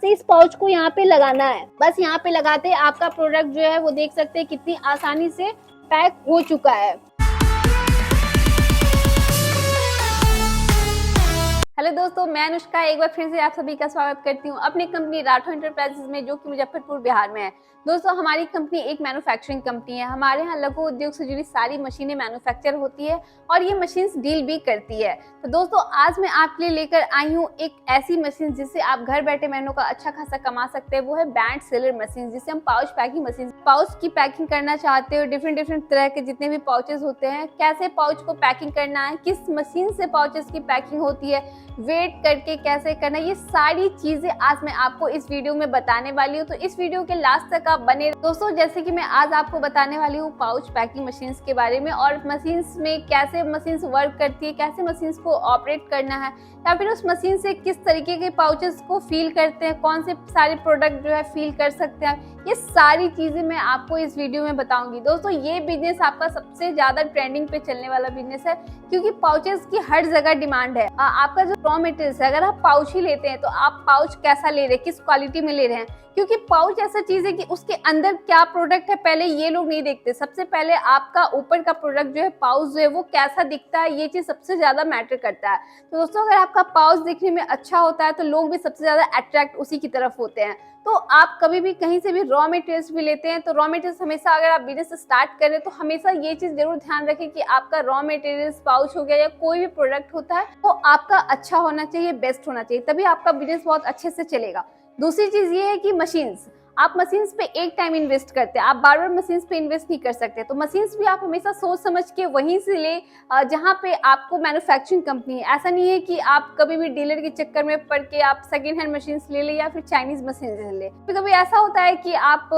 से इस पाउच को यहाँ पे लगाना है। बस यहाँ पे लगाते आपका प्रोडक्ट जो है वो देख सकते हैं कितनी आसानी से पैक हो चुका है। हेलो दोस्तों, मैं अनुष्का एक बार फिर से आप सभी का स्वागत करती हूँ अपनी कंपनी राठौर एंटरप्राइजेज में, जो कि मुजफ्फरपुर बिहार में है। दोस्तों, हमारी कंपनी एक मैन्युफैक्चरिंग कंपनी है। हमारे यहाँ लघु उद्योग से जुड़ी सारी मशीनें मैन्युफैक्चर होती है और ये मशीन्स डील भी करती है। तो दोस्तों, आज मैं आपके लिए लेकर आई हूँ एक ऐसी मशीन जिससे आप घर बैठे महीनों का अच्छा खासा कमा सकते हैं। वो है बैंड सेलर मशीन, जिसे हम पाउच पैकिंग मशीन, पाउच की पैकिंग करना चाहते हो। डिफरेंट तरह के जितने भी पाउचेस होते हैं, कैसे पाउच को पैकिंग करना है, किस मशीन से पाउचेस की पैकिंग होती है, वेट करके कैसे करना, ये सारी चीजें आज मैं आपको इस वीडियो में बताने वाली हूँ। तो इस वीडियो के लास्ट तक आप बने दोस्तों। जैसे कि मैं आज आपको बताने वाली हूँ पाउच पैकिंग मशीन्स के बारे में, और मशीन्स में कैसे मशीन्स वर्क करती है, कैसे मशीन्स को ऑपरेट करना है, या फिर उस मशीन से किस तरीके के पाउचेस को फील करते हैं, कौन से सारे प्रोडक्ट जो है फील कर सकते हैं। ये सारी चीजें मैं आपको इस वीडियो में बताऊंगी। दोस्तों, ये बिजनेस आपका सबसे ज्यादा ट्रेंडिंग पे चलने वाला बिजनेस है, क्योंकि पाउचेस की हर जगह डिमांड है। आपका जो रॉ मटेरियल है, अगर आप पाउच ही लेते हैं तो आप पाउच कैसा ले रहे हैं, किस क्वालिटी में ले रहे हैं, क्योंकि पाउच ऐसा चीज है कि उसके अंदर क्या प्रोडक्ट है पहले ये लोग नहीं देखते। सबसे पहले आपका ऊपर का प्रोडक्ट जो है, पाउच जो है वो कैसा दिखता है, ये चीज सबसे ज्यादा मैटर करता है। तो दोस्तों, अगर आपका पाउच दिखने में अच्छा होता है तो लोग भी सबसे ज्यादा अट्रैक्ट उसी की तरफ होते हैं। तो आप कभी भी कहीं से भी रॉ मटेरियल्स भी लेते हैं तो रॉ मटेरियल्स हमेशा, अगर आप बिजनेस स्टार्ट कर रहे हैं तो हमेशा ये चीज जरूर ध्यान रखें कि आपका रॉ मटेरियल्स, पाउच हो गया या कोई भी प्रोडक्ट होता है, तो आपका अच्छा होना चाहिए, बेस्ट होना चाहिए, तभी आपका बिजनेस बहुत अच्छे से चलेगा। दूसरी चीज ये है कि मशीन्स, आप मशीन्स पे एक टाइम इन्वेस्ट करते हैं, आप बार बार मशीन्स पे इन्वेस्ट नहीं कर सकते। तो मशीन्स भी आप हमेशा सोच समझ के वहीं से ले जहाँ पे आपको मैन्युफैक्चरिंग कंपनी है। ऐसा नहीं है कि आप कभी भी डीलर के चक्कर में पड़ के आप सेकेंड हैंड मशीन्स ले ले या फिर चाइनीज मशीन ले ले। कभी ऐसा होता है कि आप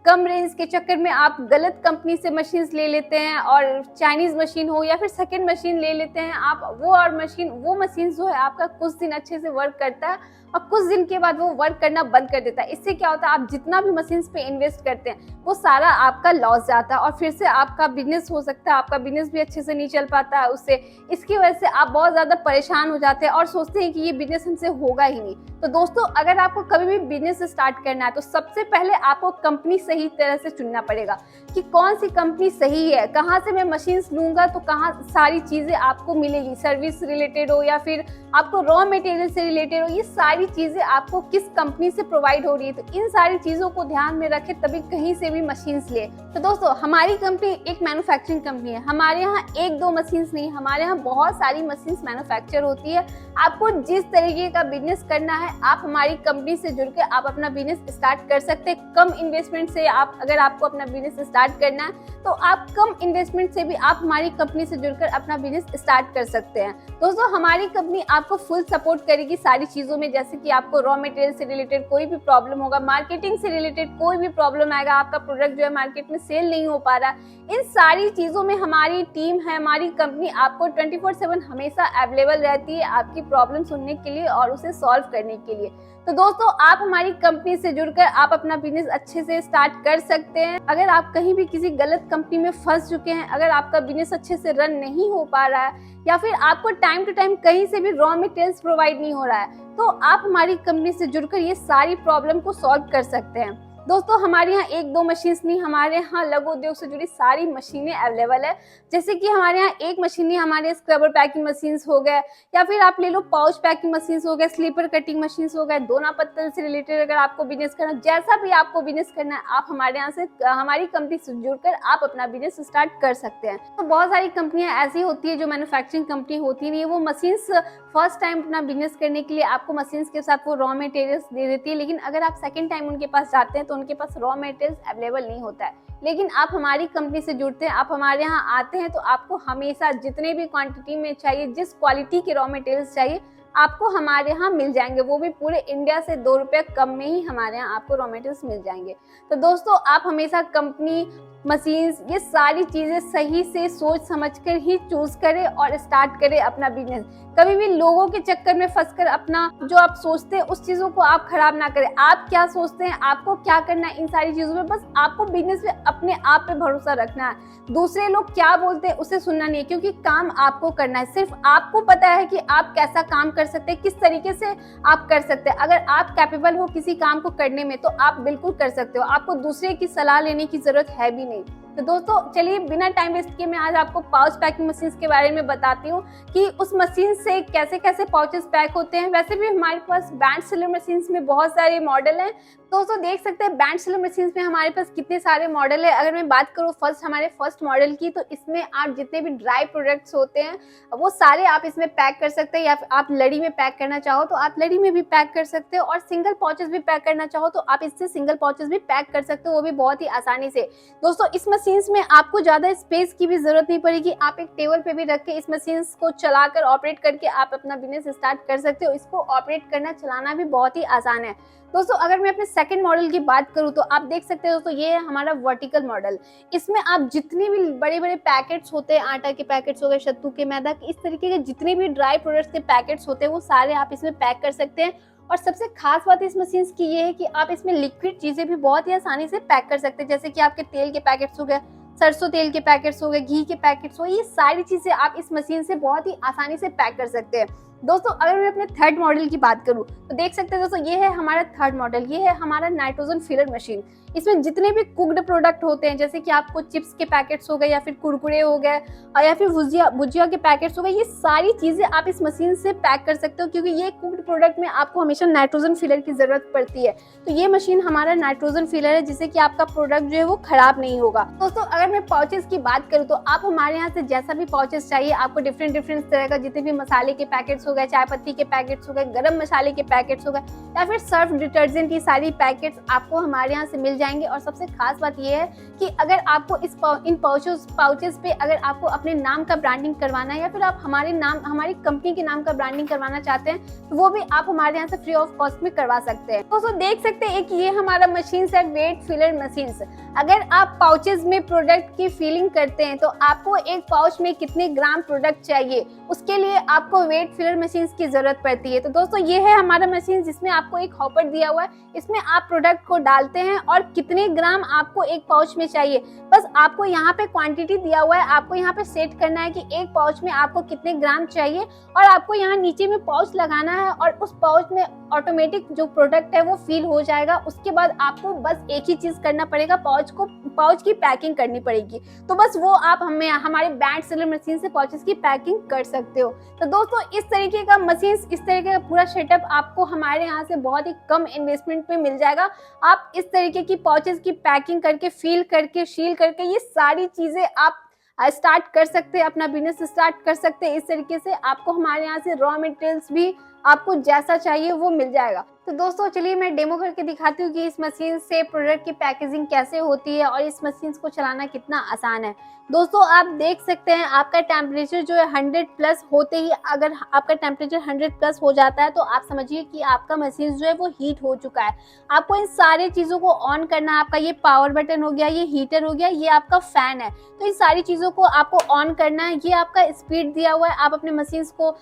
कम रेंज के चक्कर में आप गलत कंपनी से मशीन्स ले लेते हैं, और चाइनीज मशीन हो या फिर सेकंड मशीन ले लेते हैं आप, वो मशीन जो है आपका कुछ दिन अच्छे से वर्क करता है और कुछ दिन के बाद वो वर्क करना बंद कर देता है। इससे क्या होता है, आप जितना भी मशीन्स पे इन्वेस्ट करते हैं वो सारा आपका लॉस जाता है और फिर से आपका बिजनेस हो सकता है, आपका बिजनेस भी अच्छे से नहीं चल पाता है उससे। इसकी वजह से आप बहुत ज्यादा परेशान हो जाते हैं और सोचते हैं कि ये बिजनेस हमसे होगा ही नहीं। तो दोस्तों, अगर आपको कभी भी बिजनेस स्टार्ट करना है तो सबसे पहले आपको कंपनी सही तरह से चुनना पड़ेगा कि कौन सी कंपनी सही है, कहाँ से मैं मशीन्स लूंगा तो कहाँ सारी चीजें आपको मिलेगी, सर्विस रिलेटेड हो या फिर आपको रॉ मटेरियल से रिलेटेड हो, ये सारी चीजें आपको किस कंपनी से प्रोवाइड हो रही है। तो इन सारी चीजों को ध्यान में रखे तभी कहीं से भी मशीन्स ले। तो दोस्तों, हमारी कंपनी एक मैन्युफैक्चरिंग कंपनी है। हमारे यहाँ एक दो मशीन्स नहीं, हमारे यहाँ बहुत सारी मशीन्स मैन्युफैक्चर होती है। आपको जिस तरीके का बिजनेस करना है, आप हमारी कंपनी से जुड़कर आप अपना बिजनेस स्टार्ट कर सकते हैं। कम इन्वेस्टमेंट से आप, अगर आपको अपना बिजनेस स्टार्ट करना है तो आप कम इन्वेस्टमेंट से भी आप हमारी कंपनी से जुड़कर अपना बिजनेस स्टार्ट कर सकते हैं। दोस्तों, हमारी कंपनी आपको फुल सपोर्ट करेगी सारी चीजों में। जैसे कि आपको रॉ मटेरियल से रिलेटेड कोई भी प्रॉब्लम होगा, मार्केटिंग से रिलेटेड कोई भी प्रॉब्लम आएगा, आपका प्रोडक्ट जो है मार्केट में सेल नहीं हो पा रहा, इन सारी चीजों में हमारी टीम है, हमारी कंपनी आपको 24/7 हमेशा अवेलेबल रहती है आपकी प्रॉब्लम सुनने के लिए और उसे सॉल्व करने के लिए। तो दोस्तों, आप हमारी कंपनी से जुड़कर आप अपना बिजनेस अच्छे से स्टार्ट कर सकते हैं। अगर आप कहीं भी किसी गलत कंपनी में फंस चुके हैं, अगर आपका बिजनेस अच्छे से रन नहीं हो पा रहा है, या फिर आपको टाइम टू टाइम कहीं से भी रॉ मटेरियल्स प्रोवाइड नहीं हो रहा है, तो आप हमारी कंपनी से जुड़कर ये सारी प्रॉब्लम को सॉल्व कर सकते हैं। दोस्तों, हमारे यहाँ एक दो मशीन्स नहीं, हमारे यहाँ लघु उद्योग से जुड़ी सारी मशीनें अवेलेबल है। जैसे कि हमारे यहाँ एक मशीन नहीं, हमारे स्क्रबर पैकिंग मशीन्स हो गए, या फिर आप ले लो पाउच पैकिंग मशीन्स हो गए, स्लीपर कटिंग मशीन्स हो गए, दोना पत्तल से रिलेटेड अगर आपको बिजनेस करना, जैसा भी आपको बिजनेस करना है, आप हमारे यहाँ से, हमारी कंपनी से जुड़कर आप अपना बिजनेस स्टार्ट कर सकते हैं। तो बहुत सारी कंपनियां ऐसी होती है जो मैन्युफैक्चरिंग कंपनी होती नहीं है, वो मशीन्स फर्स्ट टाइम अपना बिजनेस करने के लिए आपको मशीन्स के साथ वो रॉ मटेरियल्स दे देती है, लेकिन अगर आप सेकंड टाइम उनके पास जाते हैं तो उनके पास रॉ मटेरियल्स अवेलेबल नहीं होता है। लेकिन आप हमारी कंपनी से जुड़ते हैं, आप हमारे यहाँ आते हैं, तो आपको हमेशा जितने भी क्वांटिटी में चाहिए, जिस क्वालिटी के रॉ मटेरियल्स चाहिए, आपको हमारे यहाँ मिल जाएंगे। वो भी पूरे इंडिया से 2 रुपये कम में ही हमारे यहाँ आपको रॉ मटेरियल्स मिल जाएंगे। तो दोस्तों, आप हमेशा कंपनी मशीन्स, ये सारी चीजें सही से सोच समझकर ही चूज करें और स्टार्ट करें अपना बिजनेस। कभी भी लोगों के चक्कर में फंसकर अपना जो आप सोचते हैं उस चीजों को आप खराब ना करें। आप क्या सोचते हैं, आपको क्या करना है, इन सारी चीजों में बस आपको बिजनेस में अपने आप पे भरोसा रखना है। दूसरे लोग क्या बोलते हैं उसे सुनना नहीं है, क्योंकि काम आपको करना है। सिर्फ आपको पता है कि आप कैसा काम कर सकते हैं, किस तरीके से आप कर सकते हैं। अगर आप कैपेबल हो किसी काम को करने में तो आप बिल्कुल कर सकते हो, आपको दूसरे की सलाह लेने की जरूरत है भी नहीं। तो दोस्तों चलिए बिना टाइम वेस्ट किए मैं आज आपको पाउच पैकिंग मशीन के बारे में बताती हूँ कि उस मशीन से कैसे कैसे पाउचेस पैक होते हैं। वैसे भी हमारे पास बैंड सीलर मशीन में बहुत सारे मॉडल हैं। दोस्तों देख सकते हैं बैंड सीलर मशीन में हमारे पास कितने सारे मॉडल है। अगर मैं बात करूँ हमारे फर्स्ट मॉडल की, तो इसमें आप जितने भी ड्राई प्रोडक्ट्स होते हैं वो सारे आप इसमें पैक कर सकते हैं, या फिर आप लड़ी में पैक करना चाहो तो आप लड़ी में भी पैक कर सकते हो, और सिंगल पाउचेस भी पैक करना चाहो तो आप इससे सिंगल पाउचेस भी पैक कर सकते हो, वो भी बहुत ही आसानी से। दोस्तों इस मशीन में आपको ज्यादा स्पेस की भी जरूरत नहीं पड़ेगी, आप एक टेबल पे भी रख के इस मशीन को चलाकर ऑपरेट करके आप अपना बिजनेस स्टार्ट कर सकते हो। इसको ऑपरेट करना चलाना भी बहुत ही आसान है। दोस्तों अगर मैं अपने सेकंड मॉडल की बात करूं तो आप देख सकते हो दोस्तों ये है हमारा वर्टिकल मॉडल। इसमें आप जितने भी बड़े बड़े पैकेट्स होते हैं, आटा के पैकेट्स हो गए, सत्तू के, मैदा के, इस तरीके के जितने भी ड्राई प्रोडक्ट्स के पैकेट्स होते हैं वो सारे आप इसमें पैक कर सकते हैं। और सबसे खास बात इस मशीन की ये है कि आप इसमें लिक्विड चीजें भी बहुत ही आसानी से पैक कर सकते हैं, जैसे कि आपके तेल के पैकेट्स हो गए, सरसों तेल के पैकेट्स हो गए, घी के पैकेट्स हो, ये सारी चीजें आप इस मशीन से बहुत ही आसानी से पैक कर सकते हैं। दोस्तों अगर मैं अपने थर्ड मॉडल की बात करूं तो देख सकते हैं दोस्तों ये है हमारा थर्ड मॉडल, ये है हमारा नाइट्रोजन फिलर मशीन। इसमें जितने भी कुक्ड प्रोडक्ट होते हैं, जैसे कि आपको चिप्स के पैकेट्स हो गए, या फिर कुरकुरे हो गए, या फिर भुजिया के पैकेट्स हो गए, ये सारी चीजें आप इस मशीन से पैक कर सकते हो, क्योंकि ये कुक्ड प्रोडक्ट में आपको हमेशा नाइट्रोजन फिलर की जरूरत पड़ती है। तो ये मशीन हमारा नाइट्रोजन फिलर है, जिससे कि आपका प्रोडक्ट जो है वो खराब नहीं होगा। दोस्तों अगर मैं पाउचेस की बात करूँ तो आप हमारे यहाँ से जैसा भी पाउचेस चाहिए, आपको डिफरेंट तरह का, जितने भी मसाले के पैकेट्स हो गए, चाय पत्ती के पैकेट्स हो गए, गरम मसाले के पैकेट्स हो गए, या फिर सर्फ डिटर्जेंट की सारी पैकेट्स आपको हमारे यहाँ से मिल जाएंगे। और सबसे खास बात यह है कि अगर आपको इन पाउचेस पे अगर आपको अपने नाम का ब्रांडिंग करवाना है, या फिर आप हमारी कंपनी के नाम का ब्रांडिंग करवाना चाहते हैं, तो वो भी आप हमारे यहाँ से फ्री ऑफ कॉस्ट में करवा सकते हैं। दोस्तों देख सकते हैं एक ये हमारा मशीन है वेट फिलर मशीन। अगर आप पाउचेस में प्रोडक्ट की फीलिंग करते हैं तो आपको एक पाउच में कितने ग्राम प्रोडक्ट चाहिए, उसके लिए आपको वेट फिलर मशीन की जरूरत पड़ती है। तो दोस्तों ये है हमारा मशीन, जिसमें आपको एक हॉपर दिया हुआ है, इसमें आप प्रोडक्ट को डालते हैं और कितने ग्राम आपको एक पाउच में चाहिए, बस आपको यहाँ पे क्वांटिटी दिया हुआ है, आपको यहाँ पे सेट करना है कि एक पाउच में आपको कितने ग्राम चाहिए, और आपको यहाँ नीचे में पाउच लगाना है, और उस पाउच में ऑटोमेटिक जो प्रोडक्ट है वो फिल हो जाएगा। उसके बाद आपको बस एक ही चीज करना पड़ेगा, पाउच की पैकिंग करनी पड़ेगी। तो बस वो आप हमारे बैंड सीलर मशीन से पाउचेस की पैकिंग कर सकते हो। तो दोस्तों इस तरीके का मशीन, इस तरीके का पूरा सेटअप आपको हमारे यहाँ से बहुत ही कम इन्वेस्टमेंट में मिल जाएगा। आप इस तरीके की पाउचेस की पैकिंग करके, फील करके, शील करके, ये सारी चीजें आप स्टार्ट कर सकते हैं, अपना बिजनेस स्टार्ट कर सकते हैं। इस तरीके से आपको हमारे यहाँ से रॉ मटेरियल्स भी आपको जैसा चाहिए वो मिल जाएगा। तो दोस्तों चलिए मैं डेमो करके दिखाती हूँ कि इस मशीन से प्रोडक्ट की पैकेजिंग कैसे होती है और इस मशीन को चलाना कितना आसान है। दोस्तों आप देख सकते हैं आपका टेम्परेचर जो है 100 प्लस होते ही, अगर आपका टेम्परेचर 100 प्लस हो जाता है तो आप समझिए कि आपका मशीन जो है वो हीट हो चुका है। आपको इन सारी चीज़ों को ऑन करना है। आपका ये पावर बटन हो गया, ये हीटर हो गया, ये आपका फैन है। तो इन सारी चीज़ों को आपको ऑन करना है। ये आपका स्पीड दिया हुआ है, आप अपने मशीन को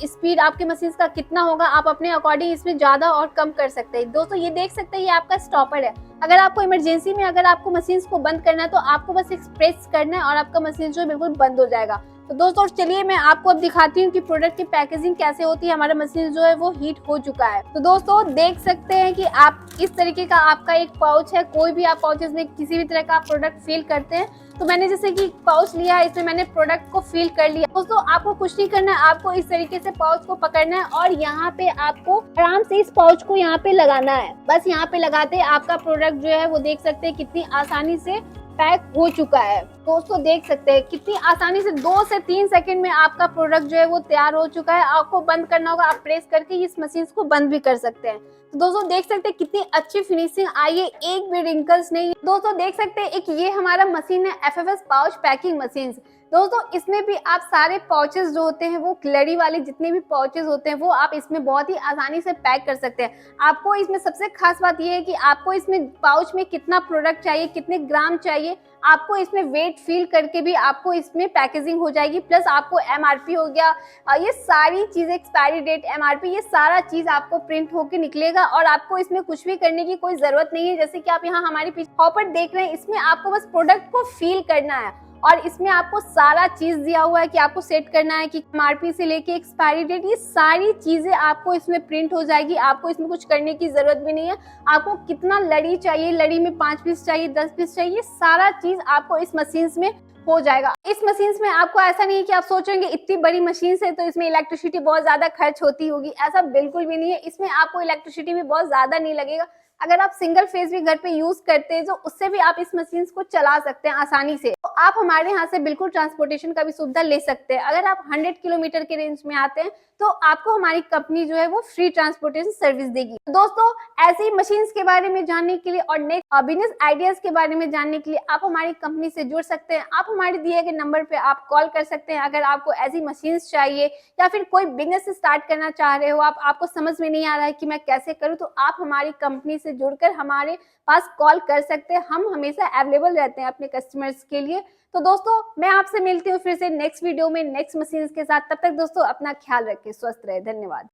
स्पीड आपके मशीन का कितना होगा आप अपने अकॉर्डिंग इसमें ज़्यादा और कम कर सकते हैं। दोस्तों ये देख सकते हैं ये आपका स्टॉपर है। अगर आपको इमरजेंसी में अगर आपको मशीन को बंद करना है तो आपको बस एक प्रेस करना है और आपका मशीन जो है बिल्कुल बंद हो जाएगा। तो दोस्तों चलिए मैं आपको अब दिखाती हूँ कि प्रोडक्ट की पैकेजिंग कैसे होती है। हमारा मशीन जो है वो हीट हो चुका है। तो दोस्तों देख सकते हैं कि आप इस तरीके का आपका एक पाउच है। कोई भी आप पाउचेस में किसी भी तरह का प्रोडक्ट फील करते हैं, तो मैंने जैसे कि पाउच लिया है, इसमें मैंने प्रोडक्ट को फील कर लिया। दोस्तों आपको कुछ नहीं करना है, आपको इस तरीके से पाउच को पकड़ना है और यहाँ पे आपको आराम से इस पाउच को यहाँ पे लगाना है। बस यहाँ पे लगाते आपका प्रोडक्ट जो है वो देख सकते हैं कितनी आसानी से पैक हो चुका है। दोस्तों देख सकते हैं कितनी आसानी से 2 से 3 सेकंड में आपका प्रोडक्ट जो है वो तैयार हो चुका है। आपको बंद करना होगा, आप प्रेस करके इस मशीन को बंद भी कर सकते हैं। तो दोस्तों देख सकते हैं कितनी अच्छी फिनिशिंग आई है, एक भी रिंकल्स नहीं। दोस्तों देख सकते हैं एक ये हमारा मशीन है FFS पाउच पैकिंग मशीन। दोस्तों इसमें भी आप सारे पाउचेस जो होते हैं वो लड़ी वाले जितने भी पाउचेस होते हैं वो आप इसमें बहुत ही आसानी से पैक कर सकते हैं। आपको इसमें सबसे खास बात ये है कि आपको इसमें पाउच में कितना प्रोडक्ट चाहिए, कितने ग्राम चाहिए, आपको इसमें वेट फील करके भी आपको इसमें पैकेजिंग हो जाएगी। प्लस आपको MRP हो गया, ये सारी चीजें, एक्सपायरी डेट, MRP, ये सारा चीज आपको प्रिंट होके निकलेगा और आपको इसमें कुछ भी करने की कोई जरूरत नहीं है। जैसे कि आप यहाँ हमारे पीछे पॉपट देख रहे हैं, इसमें आपको बस प्रोडक्ट को फील करना है और इसमें आपको सारा चीज दिया हुआ है कि आपको सेट करना है कि MRP से लेके एक्सपायरी डेट, ये सारी चीजें आपको इसमें प्रिंट हो जाएगी। आपको इसमें कुछ करने की जरूरत भी नहीं है। आपको कितना लड़ी चाहिए, लड़ी में 5 पीस चाहिए, 10 पीस चाहिए, सारा चीज आपको इस मशीन में हो जाएगा। इस मशीन में आपको ऐसा नहीं है कि आप सोचेंगे इतनी बड़ी मशीन है तो इसमें इलेक्ट्रिसिटी बहुत ज्यादा खर्च होती होगी, ऐसा बिल्कुल भी नहीं है। इसमें आपको इलेक्ट्रिसिटी भी बहुत ज्यादा नहीं लगेगा। अगर आप सिंगल फेज भी घर पे यूज करते हैं तो उससे भी आप इस मशीन को चला सकते हैं आसानी से। तो आप हमारे यहाँ से बिल्कुल ट्रांसपोर्टेशन का भी सुविधा ले सकते हैं। अगर आप 100 किलोमीटर के रेंज में आते हैं तो आपको हमारी कंपनी जो है वो फ्री ट्रांसपोर्टेशन सर्विस देगी। दोस्तों ऐसी मशीन्स के बारे में जानने के लिए और नेक्स्ट बिजनेस आइडियाज के बारे में जानने के लिए आप हमारी कंपनी से जुड़ सकते हैं। आप हमारे दिए गए नंबर पे आप कॉल कर सकते हैं। अगर आपको ऐसी मशीन्स चाहिए या फिर कोई बिजनेस स्टार्ट करना चाह रहे हो, आपको समझ में नहीं आ रहा है कि मैं कैसे करूं, तो आप हमारी कंपनी से जुड़कर हमारे पास कॉल कर सकते हैं। हम हमेशा अवेलेबल रहते हैं अपने कस्टमर्स के लिए। तो दोस्तों मैं आपसे मिलती हूँ फिर से नेक्स्ट वीडियो में नेक्स्ट मशीन्स के साथ। तब तक दोस्तों अपना ख्याल रखें, स्वस्थ रहे, धन्यवाद।